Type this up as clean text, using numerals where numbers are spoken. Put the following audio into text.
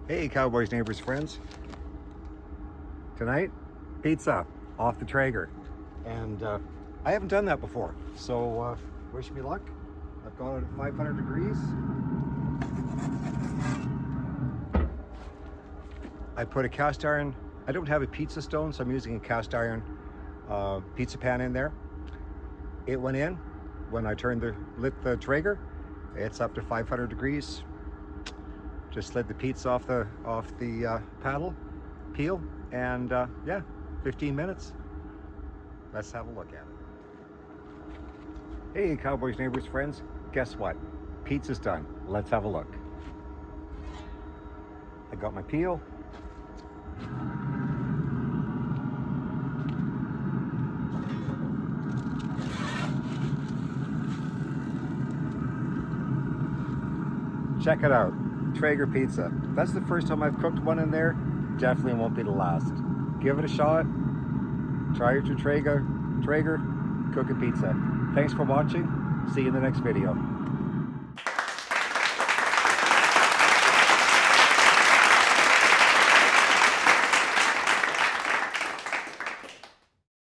Hey, cowboys, neighbors, friends. Tonight, pizza off the Traeger. And I haven't done that before, so wish me luck. I've got it at 500 degrees. I put a cast iron. I don't have a pizza stone, so I'm using a cast iron pizza pan in there. It went in when I lit the Traeger. It's up to 500 degrees. Just slid the pizza off the peel, and yeah, 15 minutes. Let's have a look at it. Hey, cowboys, neighbors, friends. Guess what? Pizza's done. Let's have a look. I got my peel. Check it out. Traeger pizza. That's the first time I've cooked one in there. Definitely won't be the last. Give it a shot. Try your Traeger cooking pizza. Thanks for watching. See you in the next video.